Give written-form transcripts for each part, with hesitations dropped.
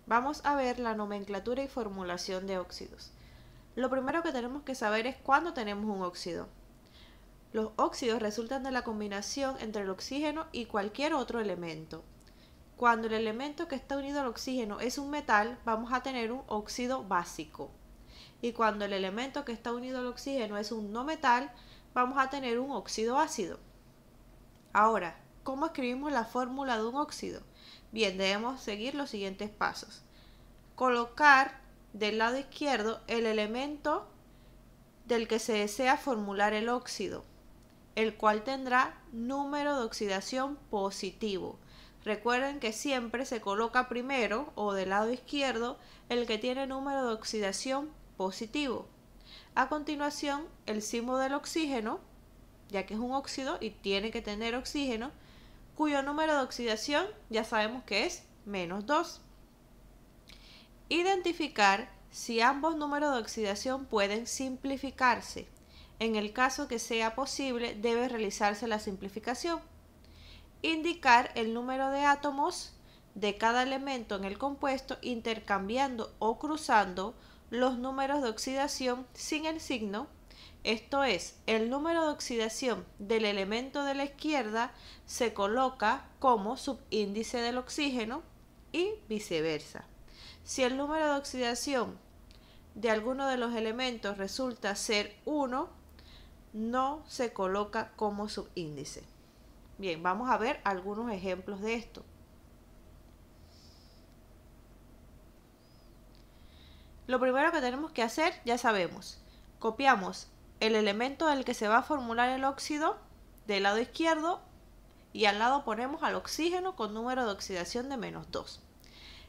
Vamos a ver la nomenclatura y formulación de óxidos. Lo primero que tenemos que saber es cuándo tenemos un óxido. Los óxidos resultan de la combinación entre el oxígeno y cualquier otro elemento. Cuando el elemento que está unido al oxígeno es un metal, vamos a tener un óxido básico. Y cuando el elemento que está unido al oxígeno es un no metal, vamos a tener un óxido ácido. Ahora, ¿cómo escribimos la fórmula de un óxido? Bien, debemos seguir los siguientes pasos. Colocar del lado izquierdo el elemento del que se desea formular el óxido, el cual tendrá número de oxidación positivo. Recuerden que siempre se coloca primero o del lado izquierdo el que tiene número de oxidación positivo. A continuación, el símbolo del oxígeno, ya que es un óxido y tiene que tener oxígeno, cuyo número de oxidación ya sabemos que es -2. Identificar si ambos números de oxidación pueden simplificarse. En el caso que sea posible, debe realizarse la simplificación. Indicar el número de átomos de cada elemento en el compuesto intercambiando o cruzando los números de oxidación sin el signo. Esto es, el número de oxidación del elemento de la izquierda se coloca como subíndice del oxígeno y viceversa. Si el número de oxidación de alguno de los elementos resulta ser 1, no se coloca como subíndice. Bien, vamos a ver algunos ejemplos de esto. Lo primero que tenemos que hacer, ya sabemos, copiamos el elemento del que se va a formular el óxido del lado izquierdo y al lado ponemos al oxígeno con número de oxidación de -2.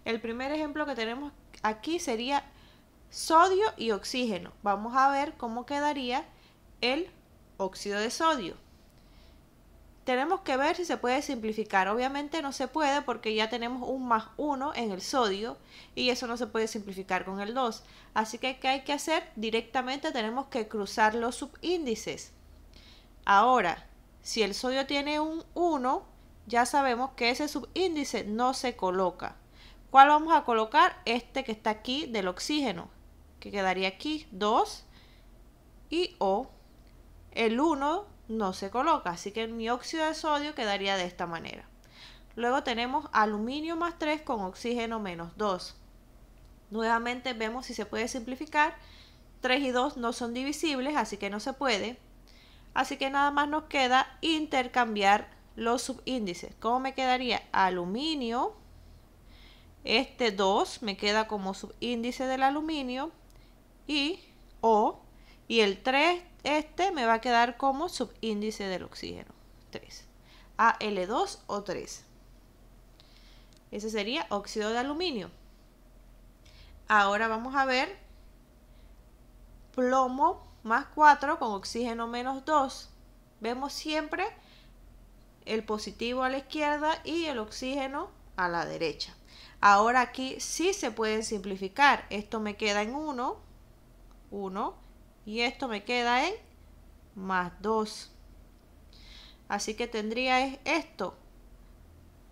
El primer ejemplo que tenemos aquí sería sodio y oxígeno. Vamos a ver cómo quedaría el óxido de sodio. Tenemos que ver si se puede simplificar. Obviamente no se puede porque ya tenemos un +1 en el sodio y eso no se puede simplificar con el 2. Así que, ¿qué hay que hacer? Directamente tenemos que cruzar los subíndices. Ahora, si el sodio tiene un 1, ya sabemos que ese subíndice no se coloca. ¿Cuál vamos a colocar? Este que está aquí del oxígeno, que quedaría aquí 2 y O. El 1 no se coloca, así que mi óxido de sodio quedaría de esta manera. Luego tenemos aluminio +3 con oxígeno -2. Nuevamente vemos si se puede simplificar. 3 y 2 no son divisibles, así que no se puede. Así que nada más nos queda intercambiar los subíndices. ¿Cómo me quedaría? Aluminio. Este 2 me queda como subíndice del aluminio y O, y el 3 me va a quedar como subíndice del oxígeno, 3. Al2 o 3. Ese sería óxido de aluminio. Ahora vamos a ver plomo +4 con oxígeno -2. Vemos siempre el positivo a la izquierda y el oxígeno a la derecha. Ahora aquí sí se pueden simplificar. Esto me queda en 1, y esto me queda en +2. Así que tendría esto,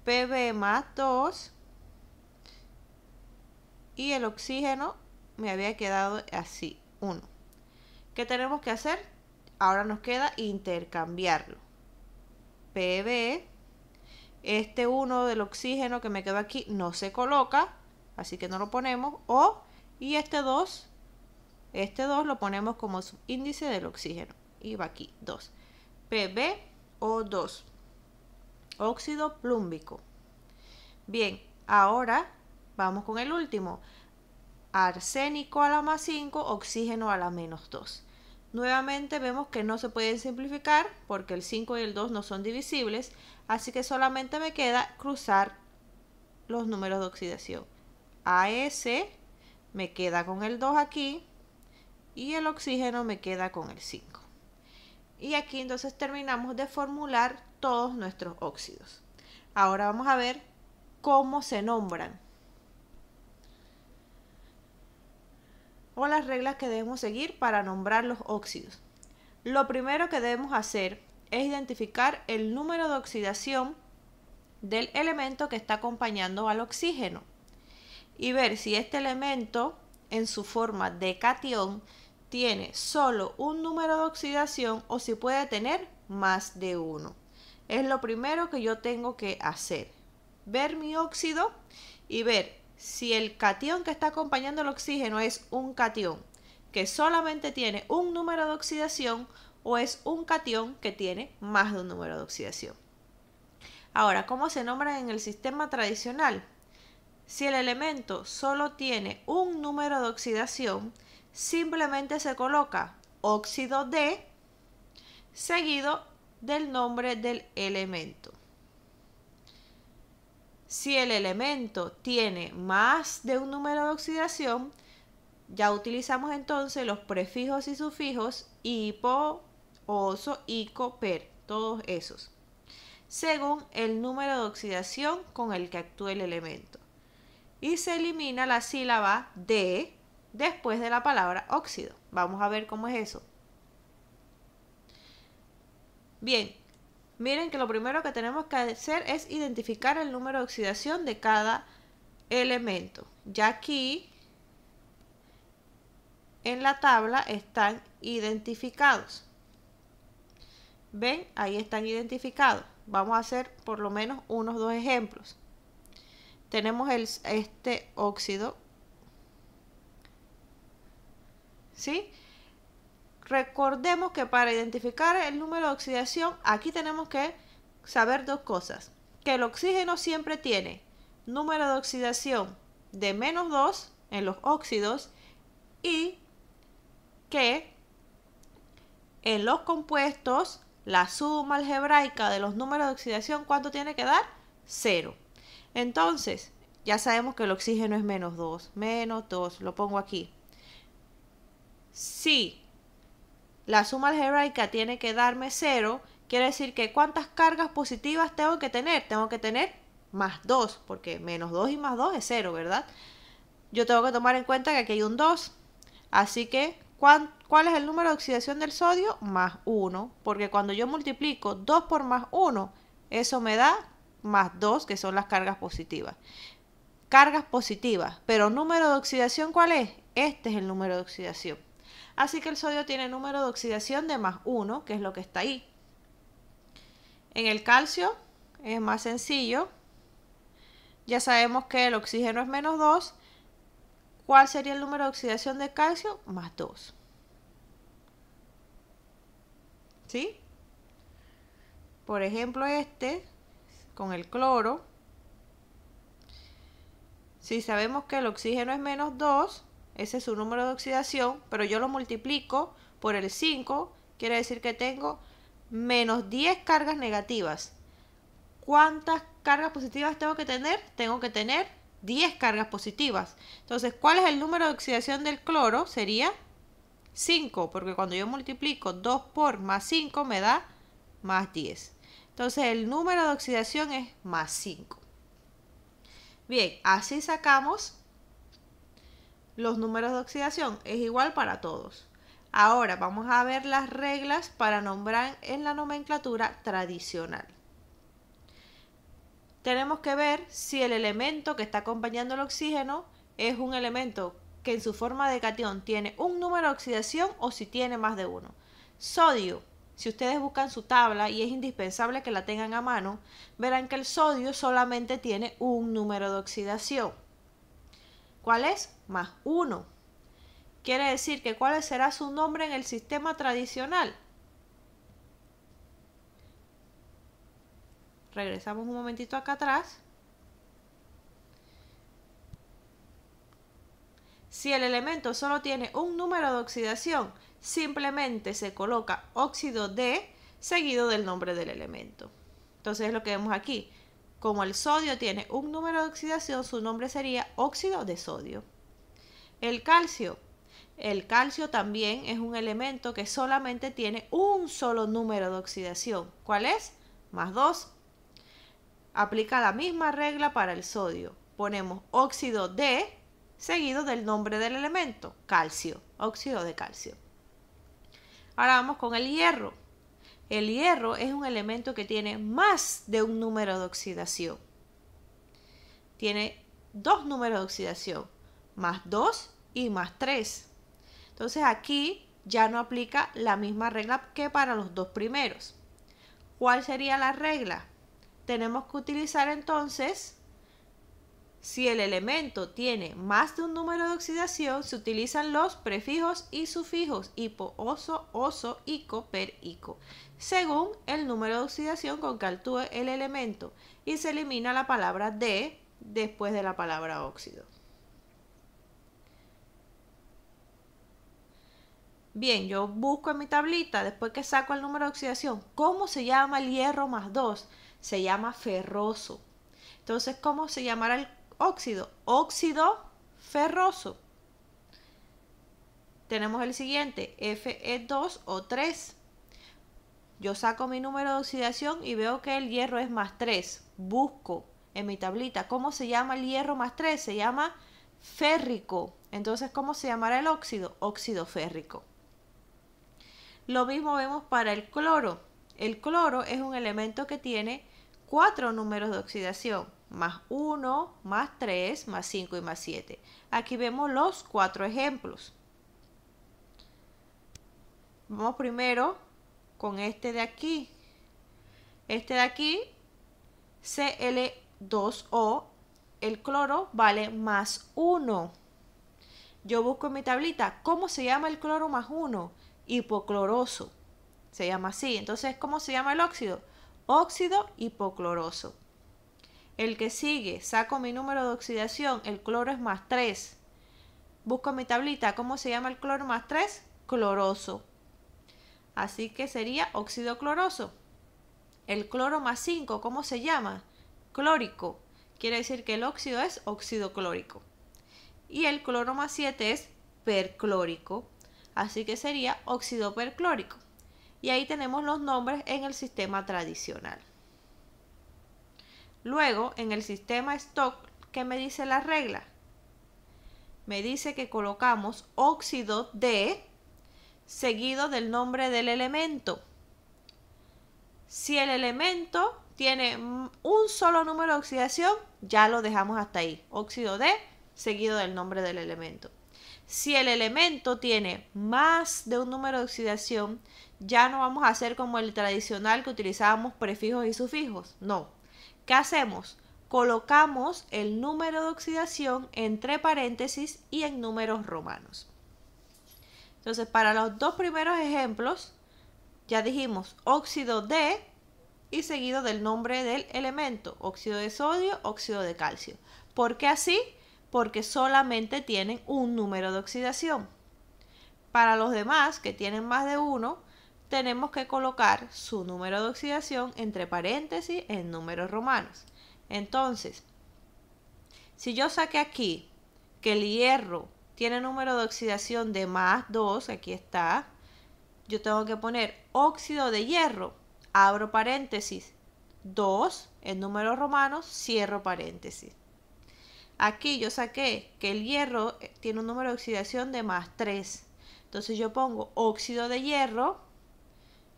Pb +2, y el oxígeno me había quedado así, 1. ¿Qué tenemos que hacer? Ahora nos queda intercambiarlo. Pb, este 1 del oxígeno que me quedó aquí no se coloca, así que no lo ponemos. O, y este 2 lo ponemos como subíndice del oxígeno. Y va aquí, 2. PbO2, óxido plúmbico. Bien, ahora vamos con el último. Arsénico a la +5, oxígeno a la -2. Nuevamente vemos que no se pueden simplificar porque el 5 y el 2 no son divisibles, así que solamente me queda cruzar los números de oxidación. AS me queda con el 2 aquí y el oxígeno me queda con el 5. Y aquí entonces terminamos de formular todos nuestros óxidos. Ahora vamos a ver cómo se nombran o las reglas que debemos seguir para nombrar los óxidos. Lo primero que debemos hacer es identificar el número de oxidación del elemento que está acompañando al oxígeno. y ver si este elemento en su forma de catión tiene solo un número de oxidación o si puede tener más de uno. Es lo primero que yo tengo que hacer. Ver mi óxido y ver si el catión que está acompañando el oxígeno es un catión que solamente tiene un número de oxidación o es un catión que tiene más de un número de oxidación. Ahora, ¿cómo se nombran en el sistema tradicional? Si el elemento solo tiene un número de oxidación, simplemente se coloca óxido de seguido del nombre del elemento. Si el elemento tiene más de un número de oxidación, ya utilizamos entonces los prefijos y sufijos hipo, oso, ico, per, todos esos, según el número de oxidación con el que actúa el elemento. Y se elimina la sílaba de después de la palabra óxido. Vamos a ver cómo es eso. Bien, miren que lo primero que tenemos que hacer es identificar el número de oxidación de cada elemento. Ya aquí en la tabla están identificados. ¿Ven? Ahí están identificados. Vamos a hacer por lo menos unos dos ejemplos. Tenemos este óxido, ¿sí? Recordemos que para identificar el número de oxidación, aquí tenemos que saber dos cosas. Que el oxígeno siempre tiene número de oxidación de -2 en los óxidos y que en los compuestos la suma algebraica de los números de oxidación, ¿cuánto tiene que dar? 0. Entonces, ya sabemos que el oxígeno es -2, lo pongo aquí. Si la suma algebraica tiene que darme 0, quiere decir que ¿cuántas cargas positivas tengo que tener? Tengo que tener +2, porque -2 y +2 es 0, ¿verdad? Yo tengo que tomar en cuenta que aquí hay un 2, así que ¿cuál es el número de oxidación del sodio? +1, porque cuando yo multiplico 2 por +1, eso me da +2, que son las cargas positivas. Cargas positivas, pero número de oxidación, ¿cuál es? Este es el número de oxidación. Así que el sodio tiene número de oxidación de +1, que es lo que está ahí. En el calcio es más sencillo. Ya sabemos que el oxígeno es -2. ¿Cuál sería el número de oxidación de calcio? +2. ¿Sí? Por ejemplo, con el cloro. Si sabemos que el oxígeno es -2, ese es su número de oxidación, pero yo lo multiplico por el 5, quiere decir que tengo -10 cargas negativas. ¿Cuántas cargas positivas tengo que tener? Tengo que tener 10 cargas positivas. Entonces, ¿cuál es el número de oxidación del cloro? Sería 5, porque cuando yo multiplico 2 por +5 me da +10. Entonces, el número de oxidación es +5. Bien, así sacamos los números de oxidación. Es igual para todos. Ahora vamos a ver las reglas para nombrar en la nomenclatura tradicional. Tenemos que ver si el elemento que está acompañando el oxígeno es un elemento que en su forma de catión tiene un número de oxidación o si tiene más de uno. Sodio. Si ustedes buscan su tabla, y es indispensable que la tengan a mano, verán que el sodio solamente tiene un número de oxidación. ¿Cuál es? +1. Quiere decir que ¿cuál será su nombre en el sistema tradicional? Regresamos un momentito acá atrás. Si el elemento solo tiene un número de oxidación, simplemente se coloca óxido de seguido del nombre del elemento. Entonces es lo que vemos aquí. Como el sodio tiene un número de oxidación, su nombre sería óxido de sodio. El calcio. El calcio también es un elemento que solamente tiene un solo número de oxidación. ¿Cuál es? +2. Aplica la misma regla para el sodio. Ponemos óxido de seguido del nombre del elemento, calcio, óxido de calcio. Ahora vamos con el hierro. El hierro es un elemento que tiene más de un número de oxidación. Tiene dos números de oxidación, más 2 y más 3. Entonces aquí ya no aplica la misma regla que para los dos primeros. ¿Cuál sería la regla? Tenemos que utilizar entonces, si el elemento tiene más de un número de oxidación, se utilizan los prefijos y sufijos hipo, oso, oso, ico, per, ico, según el número de oxidación con que actúe el elemento, y se elimina la palabra de después de la palabra óxido. Bien, yo busco en mi tablita, después que saco el número de oxidación, ¿cómo se llama el hierro más 2? Se llama ferroso. Entonces, ¿cómo se llamará el óxido? Óxido ferroso. Tenemos el siguiente, Fe2 o 3. Yo saco mi número de oxidación y veo que el hierro es más 3. Busco en mi tablita, ¿cómo se llama el hierro más 3? Se llama férrico. Entonces, ¿cómo se llamará el óxido? Óxido férrico. Lo mismo vemos para el cloro. El cloro es un elemento que tiene 4 números de oxidación, más 1, más 3, más 5 y más 7. Aquí vemos los 4 ejemplos. Vamos primero con este de aquí. Este de aquí, Cl2O, el cloro vale más 1. Yo busco en mi tablita, ¿cómo se llama el cloro más 1? Hipocloroso. Se llama así. Entonces, ¿cómo se llama el óxido? Óxido hipocloroso. El que sigue, saco mi número de oxidación, el cloro es más 3. Busco en mi tablita, ¿cómo se llama el cloro más 3? Cloroso. Así que sería óxido cloroso. El cloro más 5, ¿cómo se llama? Clórico. Quiere decir que el óxido es óxido clórico. Y el cloro más 7 es perclórico. Así que sería óxido perclórico. Y ahí tenemos los nombres en el sistema tradicional. Luego, en el sistema Stock, ¿qué me dice la regla? Me dice que colocamos óxido de seguido del nombre del elemento. Si el elemento tiene un solo número de oxidación, ya lo dejamos hasta ahí. Óxido de seguido del nombre del elemento. Si el elemento tiene más de un número de oxidación, ya no vamos a hacer como el tradicional que utilizábamos prefijos y sufijos. No. ¿Qué hacemos? Colocamos el número de oxidación entre paréntesis y en números romanos. Entonces, para los dos primeros ejemplos, ya dijimos óxido de y seguido del nombre del elemento, óxido de sodio, óxido de calcio. ¿Por qué así? Porque solamente tienen un número de oxidación. Para los demás, que tienen más de uno, tenemos que colocar su número de oxidación entre paréntesis en números romanos. Entonces, si yo saqué aquí que el hierro tiene número de oxidación de más 2, aquí está, yo tengo que poner óxido de hierro, abro paréntesis, 2 en números romanos, cierro paréntesis. Aquí yo saqué que el hierro tiene un número de oxidación de más 3. Entonces yo pongo óxido de hierro,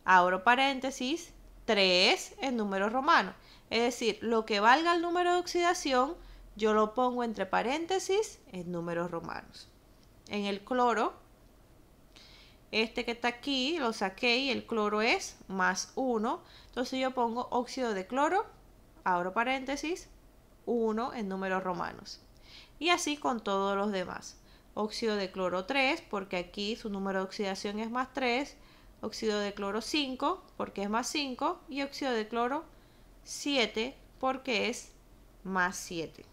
abro paréntesis, 3 en números romanos. Es decir, lo que valga el número de oxidación, yo lo pongo entre paréntesis en números romanos. En el cloro, este que está aquí, lo saqué y el cloro es más 1. Entonces yo pongo óxido de cloro, abro paréntesis, 1 en números romanos. Y así con todos los demás. Óxido de cloro 3, porque aquí su número de oxidación es más 3. Óxido de cloro 5, porque es más 5. Y óxido de cloro 7, porque es más 7.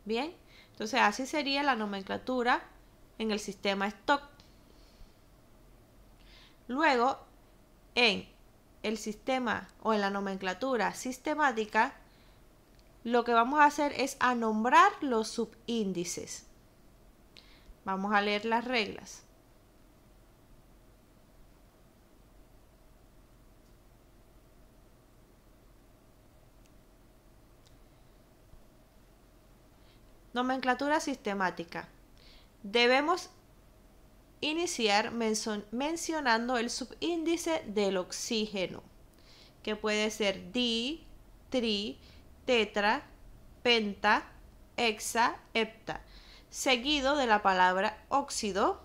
Bien, entonces así sería la nomenclatura en el sistema Stock. Luego, en el sistema o en la nomenclatura sistemática, lo que vamos a hacer es a nombrar los subíndices. Vamos a leer las reglas. Nomenclatura sistemática. Debemos iniciar mencionando el subíndice del oxígeno, que puede ser di, tri, tetra, penta, hexa, hepta, seguido de la palabra óxido.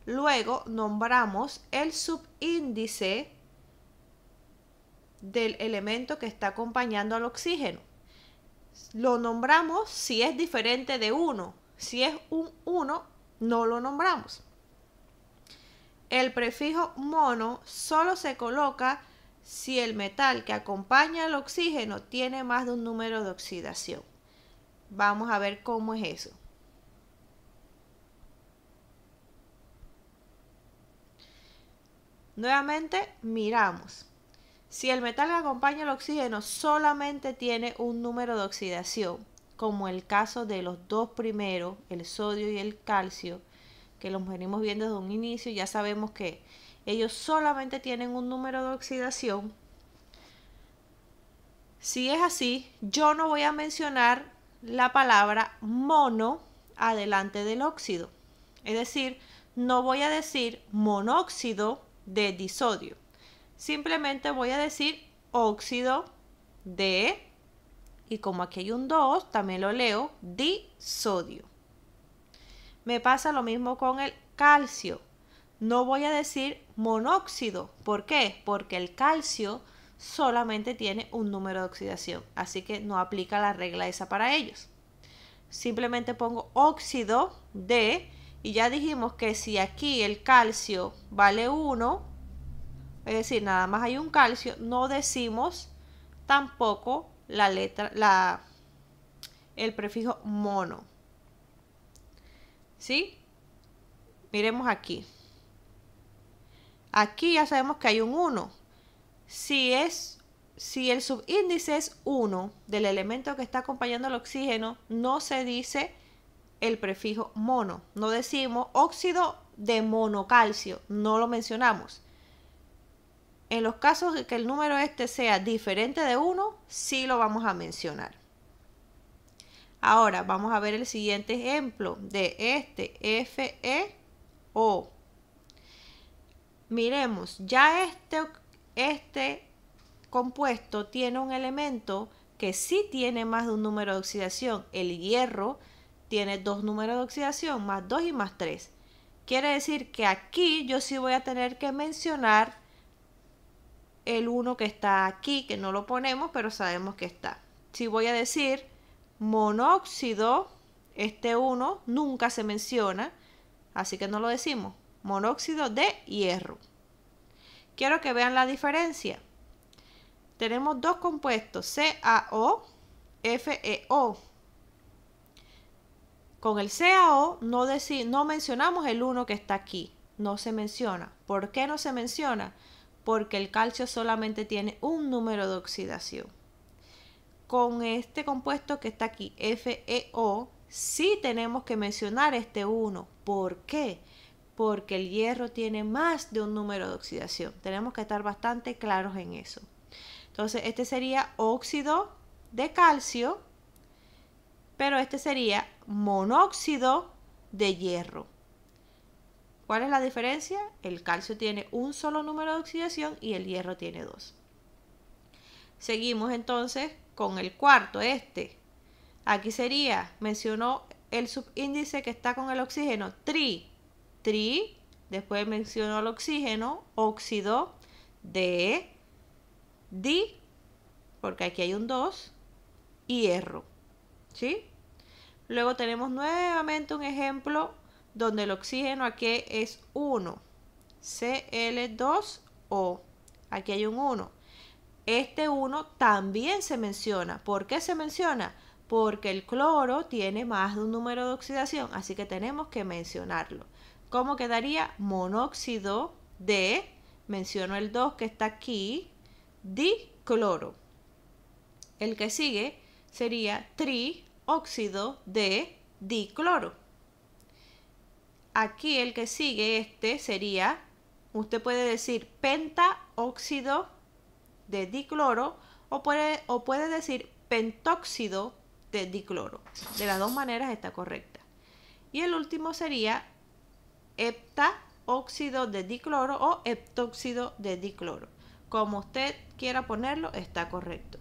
Luego nombramos el subíndice del elemento que está acompañando al oxígeno. Lo nombramos si es diferente de 1. Si es un 1, no lo nombramos. El prefijo mono solo se coloca si el metal que acompaña al oxígeno tiene más de un número de oxidación. Vamos a ver cómo es eso. Nuevamente miramos. Si el metal que acompaña al oxígeno solamente tiene un número de oxidación, como el caso de los dos primeros, el sodio y el calcio, que los venimos viendo desde un inicio, ya sabemos que ellos solamente tienen un número de oxidación. Si es así, yo no voy a mencionar la palabra mono adelante del óxido. Es decir, no voy a decir monóxido de disodio. Simplemente voy a decir óxido de, y como aquí hay un 2, también lo leo, disodio. Me pasa lo mismo con el calcio. No voy a decir monóxido. ¿Por qué? Porque el calcio solamente tiene un número de oxidación, así que no aplica la regla esa para ellos. Simplemente pongo óxido de, y ya dijimos que si aquí el calcio vale 1, es decir, nada más hay un calcio, no decimos tampoco el prefijo mono. ¿Sí? Miremos aquí. Aquí ya sabemos que hay un 1. Si el subíndice es 1 del elemento que está acompañando al oxígeno, no se dice el prefijo mono. No decimos óxido de monocalcio, no lo mencionamos. En los casos de que el número este sea diferente de 1, sí lo vamos a mencionar. Ahora vamos a ver el siguiente ejemplo de este FeO. Miremos, ya este compuesto tiene un elemento que sí tiene más de un número de oxidación. El hierro tiene 2 números de oxidación, más 2 y más 3. Quiere decir que aquí yo sí voy a tener que mencionar el 1 que está aquí, que no lo ponemos, pero sabemos que está. Si voy a decir monóxido, este 1 nunca se menciona, así que no lo decimos. Monóxido de hierro. Quiero que vean la diferencia. Tenemos dos compuestos, CaO, FeO. Con el CaO no mencionamos el 1 que está aquí. No se menciona. ¿Por qué no se menciona? Porque el calcio solamente tiene un número de oxidación. Con este compuesto que está aquí, FeO, sí tenemos que mencionar este 1. ¿Por qué? Porque el hierro tiene más de un número de oxidación. Tenemos que estar bastante claros en eso. Entonces, este sería óxido de calcio, pero este sería monóxido de hierro. ¿Cuál es la diferencia? El calcio tiene un solo número de oxidación y el hierro tiene 2. Seguimos entonces con el cuarto, este. Aquí sería, mencionó el subíndice que está con el oxígeno, tri. Después mencionó el oxígeno, óxido de di, porque aquí hay un 2, y hierro. ¿Sí? Luego tenemos nuevamente un ejemplo donde el oxígeno aquí es 1, Cl2O. Aquí hay un 1. Este 1 también se menciona. ¿Por qué se menciona? Porque el cloro tiene más de un número de oxidación, así que tenemos que mencionarlo. ¿Cómo quedaría? Monóxido de, menciono el 2 que está aquí, dicloro. El que sigue sería trióxido de dicloro. Aquí el que sigue este sería, usted puede decir pentaóxido de dicloro o puede decir pentóxido de dicloro. De las dos maneras está correcta. Y el último sería heptaóxido de dicloro o heptóxido de dicloro. Como usted quiera ponerlo, está correcto.